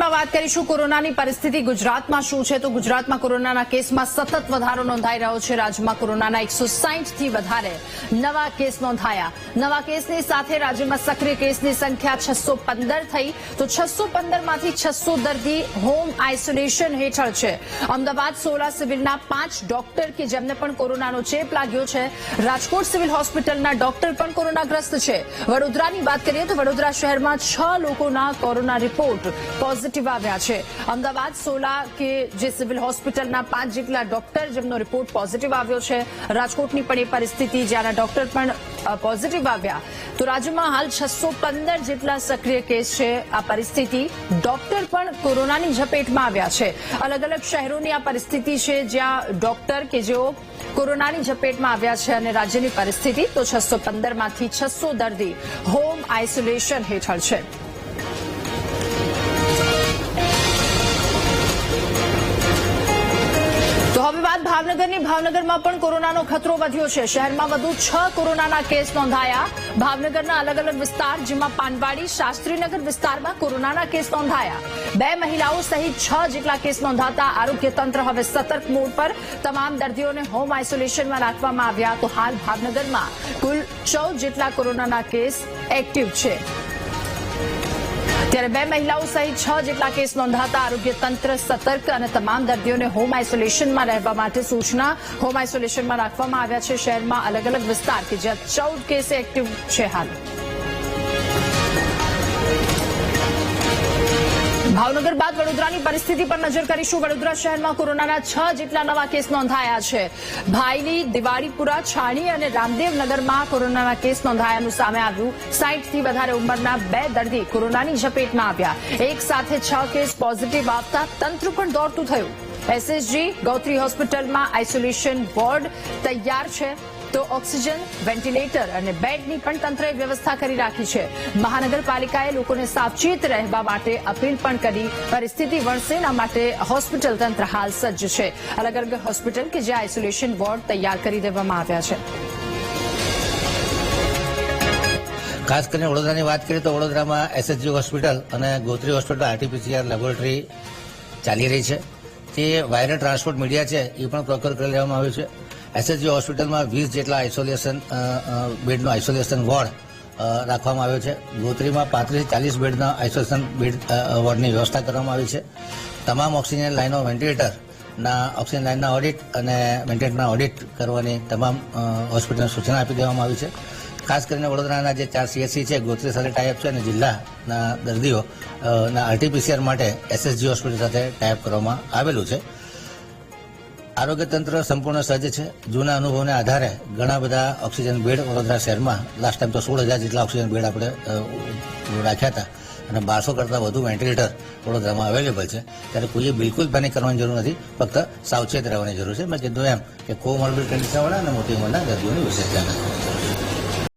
બુલેટિનમાં વાત કરીશું કોરોનાની પરિસ્થિતિ ગુજરાતમાં શું છે તો ગુજરાતમાં કોરોનાના કેસમાં સતત વધારો નોંધાઈ રહ્યો છે। રાજ્યમાં કોરોનાના 160 થી વધારે નવા કેસ નોંધાયા। નવા કેસની સાથે રાજ્યમાં સક્રિય કેસની સંખ્યા 615 થઈ તો 615 માંથી 600 દર્દી હોમ આઇસોલેશન હેઠળ છે। અમદાવાદ સોલા સિવિલના 5 ડોક્ટર કે જેમને પણ કોરોનાનો ચેપ લાગ્યો છે। રાજકોટ સિવિલ હોસ્પિટલના ડોક્ટર પણ કોરોનાગ્રસ્ત છે। વડોદરાની વાત કરીએ તો વડોદરા શહેરમાં 6 લોકોના કોરોના રિપોર્ટ પોઝિટિવ આવ્યા છે। અમદાવાદ સોલા કે જે સિવિલ હોસ્પિટલના 5 જેટલા ડોક્ટર જેમનો રિપોર્ટ પોઝિટિવ આવ્યો છે। રાજકોટની પણ એ પરિસ્થિતિ જ્યાંના ડોક્ટર પણ પોઝિટિવ આવ્યા તો રાજ્યમાં હાલ 615 જેટલા સક્રિય કેસ છે। આ પરિસ્થિતિ ડોક્ટર પણ કોરોનાની ઝપેટમાં આવ્યા છે। અલગ અલગ શહેરોની આ પરિસ્થિતિ છે જ્યાં ડોક્ટર કે જેઓ કોરોનાની ઝપેટમાં આવ્યા છે અને રાજ્યની પરિસ્થિતિ તો 615 માંથી 600 દર્દી હોમ આઇસોલેશન હેઠળ છે। તો હવે વાત ભાવનગરની। ભાવનગરમાં પણ કોરોનાનો ખતરો વધ્યો છે। શહેરમાં વધુ 6 કોરોનાના કેસ નોંધાયા। ભાવનગરના અલગ અલગ વિસ્તાર જેમાં પાનવાડી શાસ્ત્રીનગર વિસ્તારમાં કોરોનાના કેસ નોંધાયા। 2 મહિલાઓ સહિત 6 જેટલા કેસ નોંધાતા આરોગ્ય તંત્ર હવે સતર્ક મોડ પર તમામ દર્દીઓને હોમ આઇસોલેશનમાં રાખવામાં આવ્યા। તો હાલ ભાવનગરમાં કુલ 14 જેટલા કોરોનાના કેસ એક્ટિવ છે। ત્યારે 2 મહિલાઓ સહિત 6 જેટલા કેસ નોંધાતા આરોગ્ય તંત્ર સતર્ક અને તમામ દર્દીઓને હોમ આઇસોલેશનમાં રહેવા માટે સૂચના હોમ આઇસોલેશનમાં રાખવામાં આવ્યા છે। શહેરમાં અલગ અલગ વિસ્તાર કે જ્યાં 14 કેસ એક્ટિવ છે। હાલ ભાવનગર બાદ વડોદરાની પરિસ્થિતિ પર નજર કરીશું। વડોદરા શહેરમાં કોરોનાના 6 જેટલા નવા કેસ નોંધાયા છે। ભાયલી, દિવાળીપુરા, છાણી અને રામદેવનગરમાં કોરોનાના કેસ નોંધાયાનું સામે આવ્યું। 60 થી વધારે ઉંમરના 2 દર્દી કોરોનાની ઝપેટમાં આવ્યા। એક સાથે 6 કેસ પોઝિટિવ આવતા તંત્ર પણ દોડતું થયું। એસએસજી ગૌત્રી હોસ્પિટલમાં આઇસોલેશન વોર્ડ તૈયાર છે તો ઓક્સિજન, વેન્ટિલેટર અને બેડની પણ તંત્રએ વ્યવસ્થા કરી રાખી છે। મહાનગરપાલિકાએ લોકોને સાવચેત રહેવા માટે અપીલ પણ કરી। પરિસ્થિતિ વણસે ના માટે હોસ્પિટલ તંત્ર હાલ સજ્જ છે। અલગ અલગ હોસ્પિટલ કે જ્યાં આઇસોલેશન વોર્ડ તૈયાર કરી દેવામાં આવ્યા છે। ખાસ કરીને વડોદરાની વાત કરીએ તો વડોદરામાં એસએસજી હોસ્પિટલ અને ગોત્રી હોસ્પિટલ આરટીપીસીઆર લેબોરેટરી ચાલી રહી છે। તે વાયરલ ટ્રાન્સપોર્ટ મીડિયા છે એ પણ પ્રોક્યોર કરી લેવામાં આવ્યું છે। એસએસજી હોસ્પિટલમાં 20 જેટલા આઇસોલેશન બેડનો આઇસોલેશન વોર્ડ રાખવામાં આવ્યો છે। ગોત્રીમાં 35 થી 40 બેડના આઇસોલેશન બેડ વોર્ડની વ્યવસ્થા કરવામાં આવી છે। તમામ ઓક્સિજન લાઇનો, વેન્ટિલેટરના ઓક્સિજન લાઇનના ઓડિટ અને વેન્ટિલેટરના ઓડિટ કરવાની તમામ હોસ્પિટલને સૂચના આપી દેવામાં આવી છે। ખાસ કરીને વડોદરાના જે 4 સીએચસી છે ગોત્રી સાથે ટાઈઅપ છે અને જિલ્લાના દર્દીઓના આરટીપીસીઆર માટે એસએસજી હોસ્પિટલ સાથે ટાઈઅપ કરવામાં આવેલું છે। આરોગ્ય તંત્ર સંપૂર્ણ સજ્જ છે। જૂના અનુભવને આધારે ઘણા બધા ઓક્સિજન બેડ વડોદરા શહેરમાં લાસ્ટ ટાઈમ તો 16,000 જેટલા ઓક્સિજન બેડ આપણે રાખ્યા હતા અને 1200 કરતાં વધુ વેન્ટિલેટર વડોદરામાં અવેલેબલ છે। ત્યારે કોઈએ બિલકુલ પેનિક કરવાની જરૂર નથી, ફક્ત સાવચેત રહેવાની જરૂર છે। મેં કીધું એમ કે કોમોર્બિડ કન્ડિશનવાળા અને મોટી ઉંમરના દર્દીઓની વિશેષ ધ્યાન રાખવાની જરૂર છે।